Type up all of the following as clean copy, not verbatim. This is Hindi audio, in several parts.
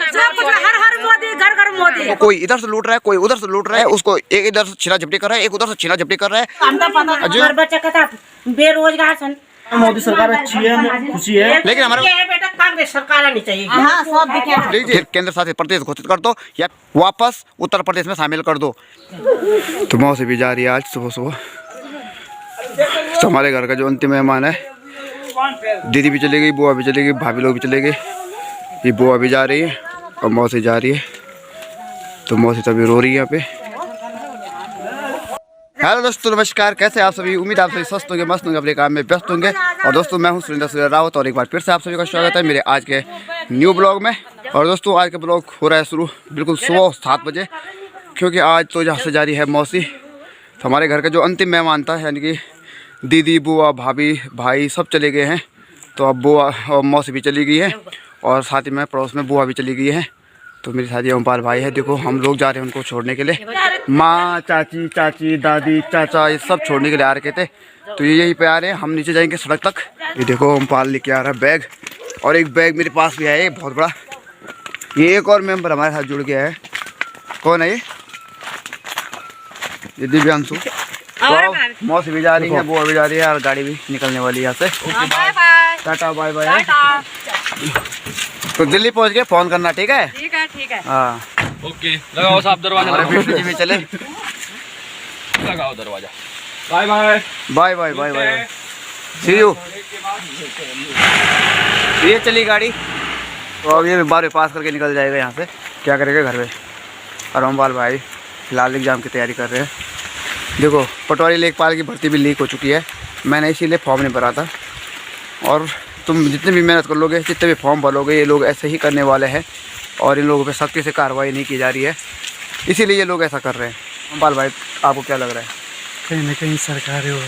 हर हर मोदी, घर घर मोदी। कोई इधर से लूट रहा है, कोई उधर से लूट रहा है, उसको एक इधर से छीना झपटी कर रहा है, एक उधर से छीना झपटी कर रहा है। हमारे बच्चे का बेरोजगार सन। मोदी सरकार अच्छी है, खुशी है, लेकिन हमारे बेटा कांग्रेस सरकार आनी चाहिए। फिर केंद्र शासित प्रदेश घोषित कर दो या वापस उत्तर प्रदेश में शामिल कर दो। तो मौसी भी जा रही है आज सुबह सुबह। तो हमारे घर का जो अंतिम मेहमान है, दीदी भी चली गई, बुआ भी चली गई, भाभी लोग भी चले गए, ये बुआ भी जा रही है और मौसी जा रही है। तो मौसी तभी रो रही है यहाँ पे। हेलो दोस्तों, नमस्कार, कैसे आप सभी? उम्मीद आप सभी स्वस्थ होंगे, मस्त होंगे, अपने काम में व्यस्त होंगे। और दोस्तों मैं हूं सुरेंद्र सूर्य रावत और एक बार फिर से आप सभी का स्वागत है मेरे आज के न्यू ब्लॉग में। और दोस्तों आज का ब्लॉग हो रहा है शुरू बिल्कुल सुबह 7 बजे, क्योंकि आज तो यहाँ से जा रही है मौसी। तो हमारे घर का जो अंतिम मेहमान था, यानी कि दीदी, बुआ, भाभी, भाई सब चले गए हैं। तो अब बुआ और मौसी भी चली गई है और साथ ही में पड़ोस में बुआ भी चली गई है। तो मेरे साथ ये ओमपाल भाई है। देखो हम लोग जा रहे हैं उनको छोड़ने के लिए। माँ, चाची, चाची, दादी, चाचा, ये सब छोड़ने के लिए आ रखे थे। तो ये यहीं पे आ रहे हैं, हम नीचे जाएंगे सड़क तक। ये देखो ओमपाल लेके आ रहा है बैग, और एक बैग मेरे पास भी है, ये बहुत बड़ा। ये एक और मेंबर हमारे साथ जुड़ गया है। कौन है ये दिव्यांशु। तो मौसी भी जा रही है, बुआ भी जा रही है और गाड़ी भी निकलने वाली है यहाँ से। टाटा बाय बाय। तो दिल्ली पहुंच गए, फोन करना, ठीक है? ठीक है, ठीक है। हाँ ओके, लगाओ साहब दरवाजा। हमारे विष्णु जी भी चले। लगाओ दरवाजा। Bye bye bye bye bye bye, see you. ये चली गाड़ी, तो अब ये 12 पास करके निकल जाएगा यहाँ से। क्या करेगा घर में। और ओमपाल भाई फिलहाल एग्जाम की तैयारी कर रहे हैं। देखो पटवारी लेखपाल की भर्ती भी लीक हो चुकी है, मैंने इसीलिए फॉर्म नहीं भरा था। और तुम जितने भी मेहनत कर लोगे, जितने भी फॉर्म भरोगे, ये लोग ऐसे ही करने वाले हैं और इन लोगों पे सख्ती से कार्रवाई नहीं की जा रही है, इसीलिए ये लोग ऐसा कर रहे हैं। ओमपाल भाई आपको क्या लग रहा है? कहीं ना कहीं सरकार है,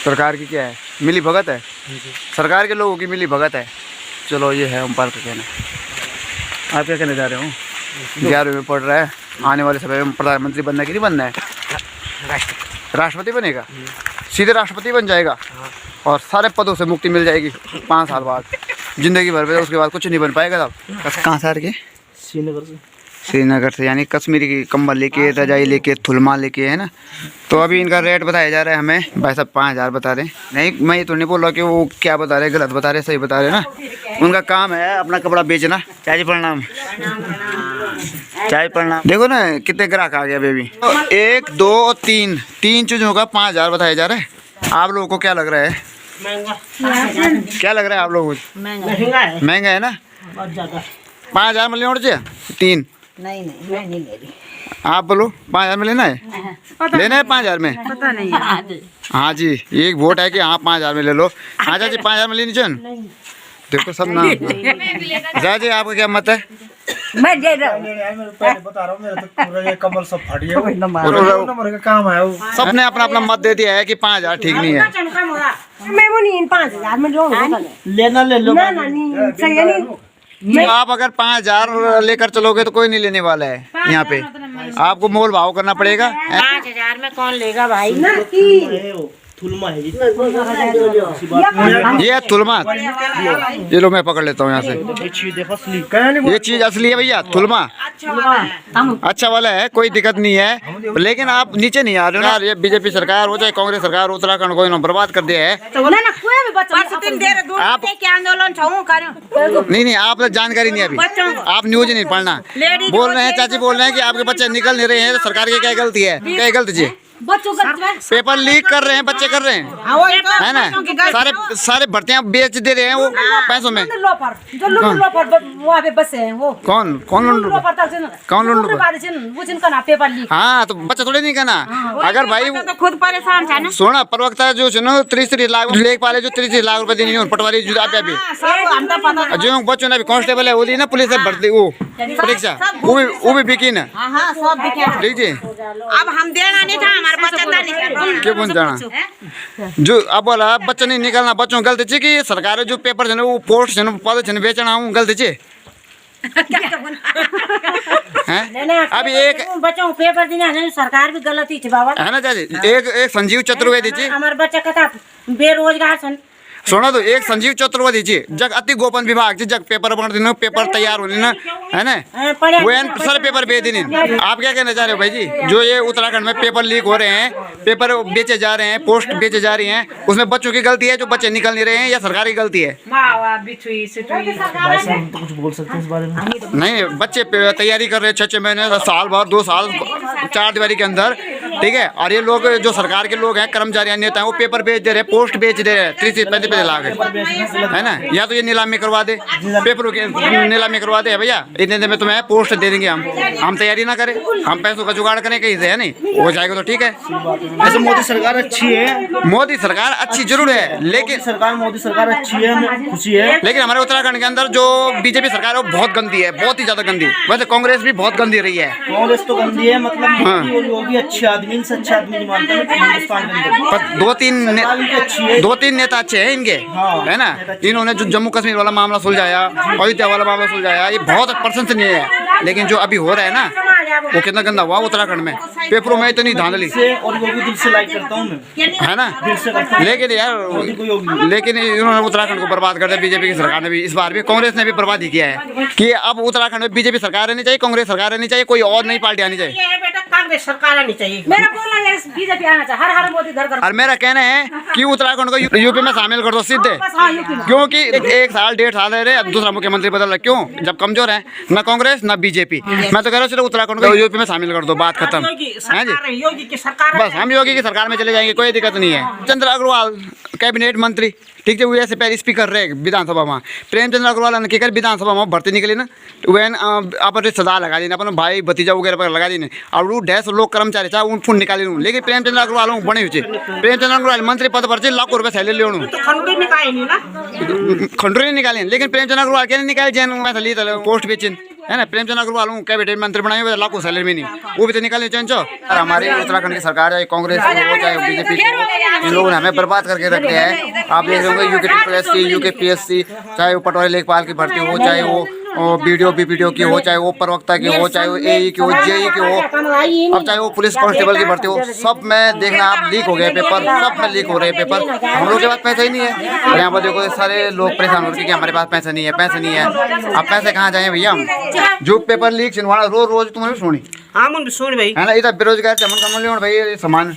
सरकार की क्या है, मिली भगत है? सरकार के लोगों की मिली भगत है। चलो ये है ओमपाल का कहना। आप क्या कहने जा रहे हो? 11वीं में पढ़ रहा है, आने वाले समय में प्रधानमंत्री बनना है कि नहीं बनना है? राष्ट्रपति बनेगा, सीधे राष्ट्रपति बन जाएगा और सारे पदों से मुक्ति मिल जाएगी 5 साल बाद, जिंदगी भर में। उसके बाद कुछ नहीं बन पाएगा। तब कहाँ से आ रही? श्रीनगर से, यानी कश्मीरी की कंबल लेके, रजाई लेके, थुलमा लेके, है ना। तो अभी इनका रेट बताया जा रहा है हमें, भाई साहब 5000 बता रहे हैं। नहीं, मैं ये तो नहीं बोल रहा कि वो क्या बता रहे, गलत बता रहे, सही बता रहे ना। उनका काम है अपना कपड़ा बेचना। चाची प्रणाम। चाय प्रणाम। देखो ना कितने ग्राहक आ गया बेबी। तो 1 2 3 चीज़ों का 5000 बताया जा रहा है। आप लोगों को क्या लग रहा है? क्या लग रहा है आप लोगों को? महंगा है ना, बहुत ज्यादा। 5000 में लेना चाहिए। 3 नहीं, मैं नहीं ले रही। आप बोलो 5000 में लेना है? लेना है 5000 में? पता नहीं। हाँ जी, एक वोट है कि हाँ 5000 में ले लो। हाँ चाची 5000 में लेनी चाहिए। देखो सब ना। जी आपका क्या मत है? मैं दे रहा हूँ, बता रहा हूँ, मेरा तो पूरा ये कमल सब फट गया। नंबर का काम है वो। सबने अपना अपना मत दे दिया है कि 5000 ठीक नहीं है। मैं वो नहीं 5000 में लेना ले लो। सही नहीं। तो आप अगर 5000 लेकर चलोगे तो कोई नहीं लेने वाला है यहाँ पे। आपको मोल भाव करना पड़ेगा। 5000 में कौन लेगा भाई? थुलमा है ये है थुलमा। ये लो मैं पकड़ लेता हूँ यहाँ से। ये चीज असली है भैया, थुलमा अच्छा वाला है, कोई दिक्कत नहीं है। लेकिन आप नीचे नहीं आ रहे हो ना। ये बीजेपी सरकार हो चाहे कांग्रेस सरकार, उत्तराखंड को इन्होंने बर्बाद कर दिया है। आप नहीं, आप जानकारी नहीं, अभी आप न्यूज नहीं पढ़ना। बोल रहे हैं चाची, बोल रहे हैं कि आपके बच्चे निकल नहीं रहे हैं, तो सरकार की क्या गलती है? क्या गलती जी? पेपर लीक कर रहे हैं, बच्चे कर रहे हैं, है ना। सारे भर्तियां बेच दे रहे हैं वो पैसों में। कौन हाँ, तो बच्चा थोड़े नहीं करना। अगर भाई खुद परेशान था ना। सोना प्रवक्ता जो 30 लाख लेखपाल जो 30 लाख रुपए देनी है, पटवारी जो जो बच्चों ने कांस्टेबल है वो दी ना, पुलिस है भर्ती, वो परीक्षा वो भी बिकी ना। ठीक जी, अब हम देना नहीं था, हमारा बच्चा नहीं। क्यों बन जाना जो अब बोला बच्चा नहीं निकलना, बच्चों गलती थी कि सरकार जो पेपर है वो पोस्ट है पद है बेचना हूँ, गलती थी। अभी एक बच्चों को पेपर देना सरकार भी गलती थी बाबा, है ना चाची। एक संजीव चतुर्वेदी जी, हमारे बच्चा का था बेरोजगार सन। सुनो तो एक संजीव चतुर्वेदी जी जग अति गोपन विभाग जी, जग पेपर बन दिन पेपर तैयार होने ना है ना, वो सर पेपर भेज देने। आप क्या कहना चाह रहे हो भाई जी? जो ये उत्तराखंड में पेपर लीक हो रहे हैं, पेपर बेचे जा रहे हैं, पोस्ट बेचे जा रही हैं, उसमें बच्चों की गलती है जो बच्चे निकल नहीं रहे हैं, या सरकार की गलती है? भाई साहब हम तो कुछ बोल सकते हैं इस बारे में? नहीं, बच्चे तैयारी कर रहे हैं 6-6 महीने, साल भर, 2 साल, 4 दीवारी के अंदर, ठीक है। और ये लोग जो सरकार के लोग हैं, कर्मचारी नेता हैं, वो पेपर बेच दे रहे हैं, पोस्ट बेच दे रहे हैं 30-35 लाख, है ना। या तो ये नीलामी करवा दे, पेपरों की नीलामी करवा दे भैया, इतने दिन में तुम्हें पोस्ट दे देंगे, हम तैयारी ना करें, हम पैसों का जुगाड़ करें कहीं से, है नहीं, हो जाएगा तो ठीक है। वैसे मोदी सरकार अच्छी है, मोदी सरकार अच्छी जरूर है, लेकिन मोदी सरकार अच्छी है, हमें खुशी है। लेकिन हमारे उत्तराखंड के अंदर जो बीजेपी सरकार है वो बहुत गंदी है, बहुत ही ज्यादा गंदी। वैसे कांग्रेस भी बहुत गंदी रही है। कांग्रेस तो गंदी है, मतलब मोदी और योगी अच्छे आदमी से अच्छा आदमी नहीं मानता हिंदुस्तान के अंदर। पर 2-3 नेता अच्छे हैं इनके, है ना। इन्होंने जो जम्मू कश्मीर वाला मामला सुलझाया, अयोध्या वाला मामला सुलझाया, ये बहुत प्रशंसनीय है। लेकिन जो अभी हो रहा है ना, वो कितना गंदा हुआ उत्तराखंड में, पेपरों में इतनी धांधली और योगी दिल से लाइक करता हूँ मैं, है ना। लेकिन यार, लेकिन इन्होंने उत्तराखंड को बर्बाद कर दिया। बीजेपी की सरकार ने भी, इस बार भी कांग्रेस ने भी बर्बाद ही किया है कि अब उत्तराखंड में बीजेपी सरकार रहनी चाहिए, कांग्रेस सरकार रहनी चाहिए, कोई और नई पार्टी आनी चाहिए। कांग्रेस सरकार आनी चाहिए। मेरा बोलना है बीजेपी आना चाहिए, हर हर मोदी घर घर। और मेरा कहना है कि उत्तराखंड को यूपी में शामिल कर दो सीधे, क्योंकि 1 साल 1.5 साल रहे, अब दूसरा मुख्यमंत्री बदल रहा है, क्यों? जब कमजोर है ना कांग्रेस ना बीजेपी। मैं तो कह रहा हूँ सिर्फ उत्तराखंड को यूपी में शामिल कर दो, बात खत्म है जी। योगी की सरकार, बस हम योगी की सरकार में चले जाएंगे, कोई दिक्कत नहीं है। चंद्र अग्रवाल कैबिनेट मंत्री, ठीक है, वो ऐसे पहले स्पीकर रहे विधानसभा में। प्रेमचंद्र अग्रवाल ने क्या विधानसभा में भर्ती निकली ना, वैन अपन रिश्तेदार लगा देना, अपन भाई भतीजा वगैरह पर लगा देने, और वो 150 लोग कर्मचारी चाहे उन फुन निकाले लूँ। लेकिन प्रेमचंद्र अग्रवाल बने हुए, प्रेमचंद्र अग्रवाल मंत्री पद पर लाखों रुपये सैलरी ले खंडूरी नहीं निकाले, लेकिन प्रेमचंद्र अग्रवाल क्या निकाले, जैन वैसे ली पोस्ट बेचिन, है ना। प्रेमचंद्र अग्रवाल कैबिनेट मंत्री बनाए हुए, लाखों सैलरी में नहीं, वो भी तो निकाले चंचो। और हमारे उत्तराखंड की सरकार है, कांग्रेस की हो चाहे बीजेपी की हो, इन लोगों ने हमें बर्बाद करके रखे हैं। आप देख रहे होंगे यूकेपीएससी, चाहे वो पटवारी लेखपाल की भर्ती हो, चाहे वो बीडीओ बीपीडीओ की हो, चाहे वो प्रवक्ता की हो, चाहे वो एई की हो, जेई की हो, अब चाहे वो पुलिस कांस्टेबल की भर्ती हो, सब में देखना आप लीक हो गए पेपर, सब में लीक हो रहे पेपर। हम लोग के पास पैसा ही नहीं है, और यहाँ पर देखो सारे लोग परेशान हो रहे कि हमारे पास पैसा नहीं है, पैसा नहीं है। अब पैसे कहाँ जाए भैया? हम जो पेपर लीक छिनवाड़ा रोज तुम्हारे सुनी, हाँ मुन सुन भाई, है ना। इधर बेरोजगार चमन कमल लेवन भाई सामान,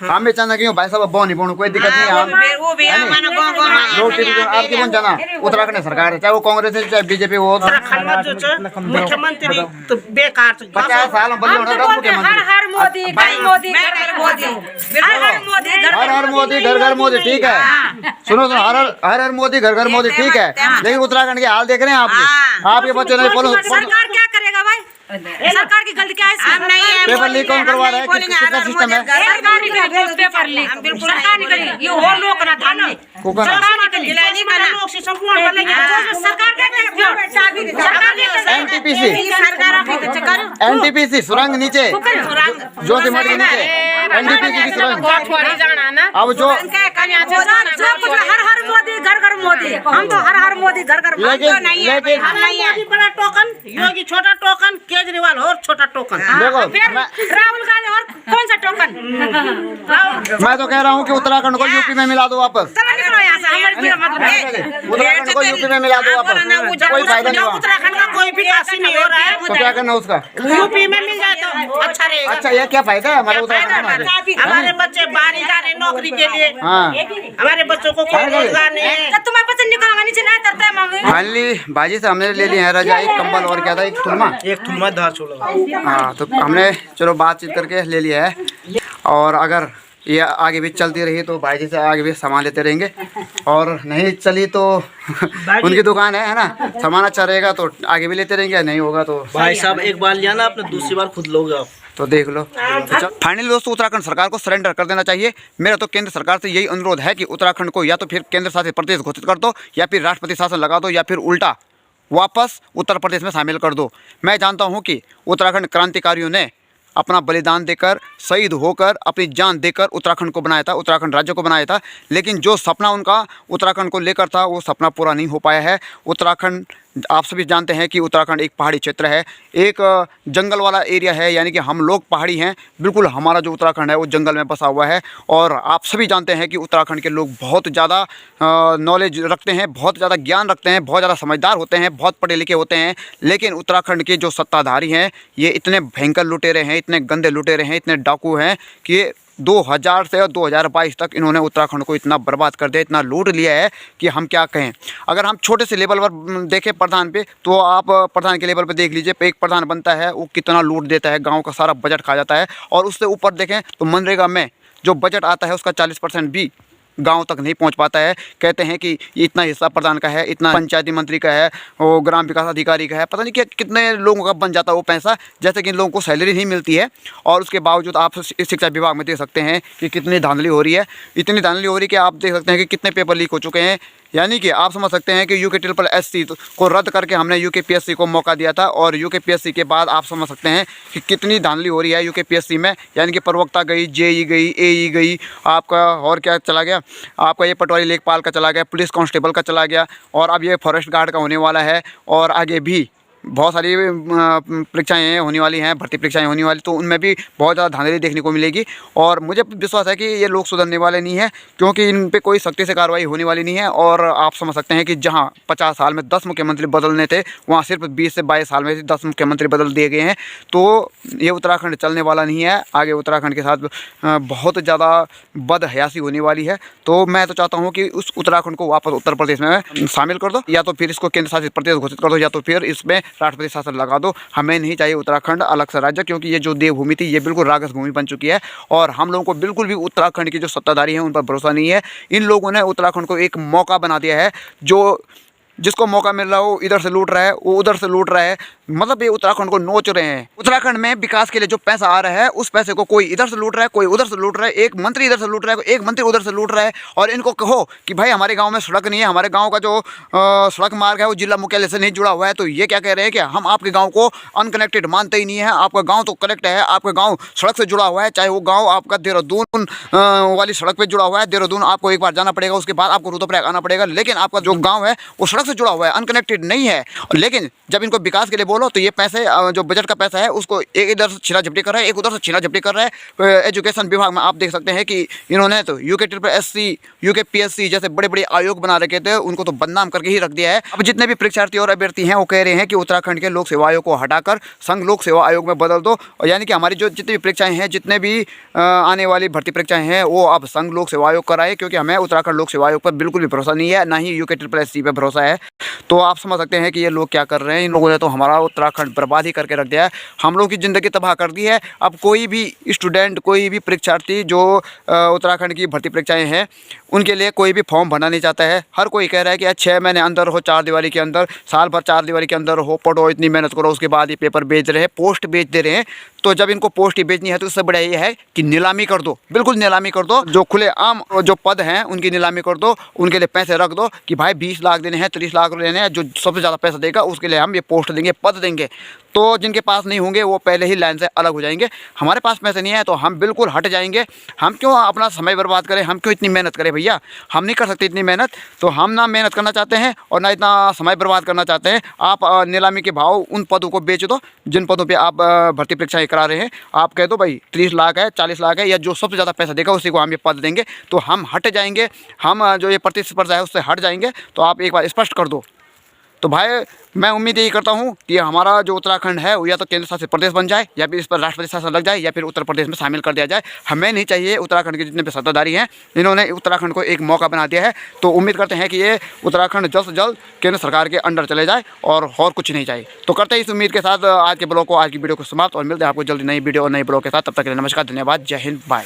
हम भी चाहना कि भाई साहब बहुत नहीं पड़ू, कोई दिक्कत नहीं है। वो भी आपकी कौन जाना उत्तराखंड सरकार है, चाहे वो कांग्रेस है चाहे बीजेपी हो, मुख्यमंत्री तो बेकार 50 साल में बदले होना 10 मुख्यमंत्री। हर हर मोदी घर घर मोदी, ठीक है। सुनो हर मोदी घर घर मोदी, ठीक है। लेकिन उत्तराखंड के हाल देख रहे हैं आपके बच्चों ने सरकार क्या करेगा भाई? सरकार की गलती क्या है? पेपर लीक कौन करवा रहा है? किसका सिस्टम है? सरकार निकली पेपर लीक, सरकार निकली, ये हो लोग ना था नहीं, सरकार निकली, लोग सिस्टम कौन बनेगा? सरकार क्या करेगा? सरकार एनटीपीसी सुरंग नीचे, ज्योतिमठ के नीचे एनटीपीसी की सुरंग। अब जो हर हर मोदी घर घर मोदी, हम तो हर हर मोदी घर घर, लेकिन बड़ा टोकन योगी, छोटा टोकन केजरीवाल और छोटा टोकन, देखो राहुल गांधी और कौन सा टोकन? मैं तो कह रहा हूँ कि उत्तराखंड को यूपी में मिला दो वापस, उत्तराखंड को यूपी में मिला दो वापस, कोई फायदा नहीं हुआ। उत्तराखंड का कोई विकास ही नहीं हो रहा है, तो क्या करना उसका? यूपी में मिल जाए तो अच्छा रहेगा। अच्छा ये क्या फायदा है हमारे उत्तराखंड में? हमारे बच्चे बाहर जा रहे नौकरी के लिए, हाँ, हमारे बच्चों को कोई रोजगार नहीं है। तुम्हारे बच्चे निकलवा नीचे नहीं करते हैं। फाइनली बाजी से हमने ले लिया है रजाई, कंबल और क्या था, एक थुलमा धार चोला। हाँ, तो हमने चलो बातचीत करके ले लिया है। और अगर ये आगे भी चलती रही तो भाई जी से आगे भी सामान लेते रहेंगे, और नहीं चली तो उनकी दुकान है ना, सामान अच्छा रहेगा तो आगे भी लेते रहेंगे, नहीं होगा तो भाई साहब एक बार लिया ना आपने, दूसरी बार खुद लोगे आप, तो देख लो। तो फाइनली दोस्तों उत्तराखंड सरकार को सरेंडर कर देना चाहिए। मेरा तो केंद्र सरकार से यही अनुरोध है कि उत्तराखंड को या तो फिर केंद्र शासित प्रदेश घोषित कर दो, या फिर राष्ट्रपति शासन लगा दो, या फिर उल्टा वापस उत्तर प्रदेश में शामिल कर दो। मैं जानता हूं कि उत्तराखंड क्रांतिकारियों ने अपना बलिदान देकर, शहीद होकर, अपनी जान देकर उत्तराखंड को बनाया था, उत्तराखंड राज्य को बनाया था, लेकिन जो सपना उनका उत्तराखंड को लेकर था वो सपना पूरा नहीं हो पाया है। उत्तराखंड आप सभी जानते हैं कि उत्तराखंड एक पहाड़ी क्षेत्र है, एक जंगल वाला एरिया है, यानी कि हम लोग पहाड़ी हैं। बिल्कुल हमारा जो उत्तराखंड है वो जंगल में बसा हुआ है। और आप सभी जानते हैं कि उत्तराखंड के लोग बहुत ज़्यादा नॉलेज रखते हैं, बहुत ज़्यादा ज्ञान रखते हैं, बहुत ज़्यादा समझदार होते हैं, बहुत पढ़े लिखे होते हैं। लेकिन उत्तराखंड के जो सत्ताधारी हैं ये इतने भयंकर लुटेरे हैं, इतने गंदे लुटेरे हैं, इतने डाकू हैं कि 2000 से 2022 तक इन्होंने उत्तराखंड को इतना बर्बाद कर दिया, इतना लूट लिया है कि हम क्या कहें। अगर हम छोटे से लेवल पर देखें प्रधान पे, तो आप प्रधान के लेवल पे देख लीजिए, एक प्रधान बनता है वो कितना लूट देता है, गांव का सारा बजट खा जाता है। और उससे ऊपर देखें तो मनरेगा में जो बजट आता है उसका 40% भी गांव तक नहीं पहुंच पाता है। कहते हैं कि ये इतना हिस्सा प्रधान का है, इतना पंचायती मंत्री का है, वो ग्राम विकास अधिकारी का है, पता नहीं क्या कितने लोगों का बन जाता है वो पैसा, जैसे कि इन लोगों को सैलरी नहीं मिलती है। और उसके बावजूद आप शिक्षा विभाग में देख सकते हैं कि कितनी धांधली हो रही है, इतनी धांधली हो रही है कि आप देख सकते हैं कि कितने पेपर लीक हो चुके हैं। यानी कि आप समझ सकते हैं कि UKSSC को रद्द करके हमने UKPSC को मौका दिया था, और UKPSC के बाद आप समझ सकते हैं कि कितनी धांधली हो रही है UKPSC में। यानी कि प्रवक्ता गई, JE गई, AE गई, आपका और क्या चला गया, आपका ये पटवारी लेखपाल का चला गया, पुलिस कांस्टेबल का चला गया, और अब ये फॉरेस्ट गार्ड का होने वाला है। और आगे भी बहुत सारी परीक्षाएँ होने वाली हैं, भर्ती परीक्षाएँ होने वाली, तो उनमें भी बहुत ज़्यादा धांधली देखने को मिलेगी। और मुझे विश्वास है कि ये लोग सुधरने वाले नहीं हैं, क्योंकि इन पे कोई सख्ती से कार्रवाई होने वाली नहीं है। और आप समझ सकते हैं कि जहां 50 साल में 10 मुख्यमंत्री बदलने थे, वहां सिर्फ 20 से 22 साल में 10 मुख्यमंत्री बदल दिए गए हैं। तो ये उत्तराखंड चलने वाला नहीं है। आगे उत्तराखंड के साथ बहुत ज़्यादा बदहयासी होने वाली है। तो मैं तो चाहता हूँ कि उस उत्तराखंड को वापस उत्तर प्रदेश में शामिल कर दो, या तो फिर इसको केंद्र शासित प्रदेश घोषित कर दो, या तो फिर इसमें राष्ट्रपति शासन लगा दो। हमें नहीं चाहिए उत्तराखंड अलग से राज्य, क्योंकि ये जो देवभूमि थी ये बिल्कुल राक्षस भूमि बन चुकी है। और हम लोगों को बिल्कुल भी उत्तराखंड की जो सत्ताधारी हैं उन पर भरोसा नहीं है। इन लोगों ने उत्तराखंड को एक मौका बना दिया है, जिसको मौका मिल रहा हो इधर से लूट रहा है, वो उधर से लूट रहा है। मतलब ये उत्तराखंड को नोच रहे हैं। उत्तराखंड में विकास के लिए जो पैसा आ रहा है उस पैसे को कोई इधर से लूट रहा है, कोई उधर से लूट रहा है, एक मंत्री इधर से लूट रहा है, एक मंत्री उधर से लूट रहा है। और इनको कहो कि भाई हमारे गांव में सड़क नहीं है, हमारे गांव का जो सड़क मार्ग है वो जिला मुख्यालय से नहीं जुड़ा हुआ है, तो ये क्या कह रहे हैं कि हम आपके गाँव को अनकनेक्टेड मानते ही नहीं है। आपका गाँव तो कनेक्ट है, आपका गाँव सड़क से जुड़ा हुआ है, चाहे वो गाँव आपका देहरादून वाली सड़क पर जुड़ा हुआ है। देहरादून आपको एक बार जाना पड़ेगा, उसके बाद आपको रुद्रप्रयाग आना पड़ेगा, लेकिन आपका जो गाँव है वो सड़क से जुड़ा हुआ है, अनकनेक्टेड नहीं है। लेकिन जब इनको विकास के लिए बोलो तो ये पैसे जो बजट का पैसा है उसको एक इधर से छीना झपटी कर रहा है, एक उधर से छीना झपटी कर रहा है। एजुकेशन विभाग में आप देख सकते हैं कि इन्होंने तो UKSSC, UKPSC जैसे बड़े बड़े आयोग बना रखे थे, उनको तो बदनाम करके ही रख दिया है। अब जितने भी परीक्षार्थी और अभ्यर्थी हैं वो कह रहे हैं कि उत्तराखंड के लोक सेवा आयोग को हटाकर संघ लोक सेवा आयोग में बदल दो। और यानी कि हमारी जो जितनी भी परीक्षाएँ हैं, जितने भी आने वाली भर्ती परीक्षाएँ हैं वो अब संघ लोक सेवा आयोग कराए, क्योंकि हमें उत्तराखंड लोक सेवा आयोग पर बिल्कुल भी भरोसा नहीं है, ना ही UKSSC पर भरोसा है। तो आप समझ सकते हैं कि ये लोग क्या कर रहे हैं। इन लोगों ने तो हमारा उत्तराखंड बर्बाद ही करके रख दिया है, हम लोगों की ज़िंदगी तबाह कर दी है। अब कोई भी स्टूडेंट, कोई भी परीक्षार्थी जो उत्तराखंड की भर्ती परीक्षाएं हैं उनके लिए कोई भी फॉर्म भरना नहीं चाहता है। हर कोई कह रहा है कि 6 महीने अंदर हो, 4 दीवारी के अंदर, साल भर 4 दीवारी के अंदर हो, पढ़ो, इतनी मेहनत करो, उसके बाद ये पेपर बेच रहे हैं, पोस्ट बेच दे रहे हैं। तो जब इनको पोस्ट ही बेचनी है तो उससे बड़ा ये है कि नीलामी कर दो, बिल्कुल नीलामी कर दो। जो खुले आम जो पद हैं उनकी नीलामी कर दो, उनके लिए पैसे रख दो कि भाई 20 लाख देने हैं, 30 लाख देने हैं, जो सबसे ज़्यादा पैसा देगा उसके लिए हम ये पोस्ट देंगे, पद देंगे। तो जिनके पास नहीं होंगे वो पहले ही लाइन से अलग हो जाएंगे। हमारे पास पैसे नहीं है तो हम बिल्कुल हट जाएंगे। हम क्यों अपना समय बर्बाद करें, हम क्यों इतनी मेहनत करें भैया, हम नहीं कर सकते इतनी मेहनत। तो हम ना मेहनत करना चाहते हैं और ना इतना समय बर्बाद करना चाहते हैं। आप नीलामी के भाव उन पदों को बेच दो जिन पदों पर आप भर्ती परीक्षाएँ करा रहे हैं। आप कह दो भाई 30 लाख है, 40 लाख है, या जो सबसे ज़्यादा पैसा देगा उसी को हम ये पद देंगे, तो हम हट जाएंगे। हम जो ये प्रतिस्पर्धा है उससे हट जाएंगे। तो आप एक बार स्पष्ट कर दो। तो भाई मैं उम्मीद यही करता हूँ कि हमारा जो उत्तराखंड है वो या तो केंद्र शासित प्रदेश बन जाए, या फिर इस पर राष्ट्रपति शासन लग जाए, या फिर उत्तर प्रदेश में शामिल कर दिया जाए। हमें नहीं चाहिए उत्तराखंड के जितने भी सत्ताधारी हैं, इन्होंने उत्तराखंड को एक मौका बना दिया है। तो उम्मीद करते हैं कि ये उत्तराखंड जल्द से जल्द केंद्र सरकार के अंडर चले जाए और कुछ नहीं चाहिए। तो करते हैं इस उम्मीद के साथ आज के ब्लॉग को, आज की वीडियो को समाप्त, और मिलते हैं आपको जल्दी नई वीडियो और नई ब्लॉग के साथ। तब तक के लिए नमस्कार, धन्यवाद, जय हिंद, बाय।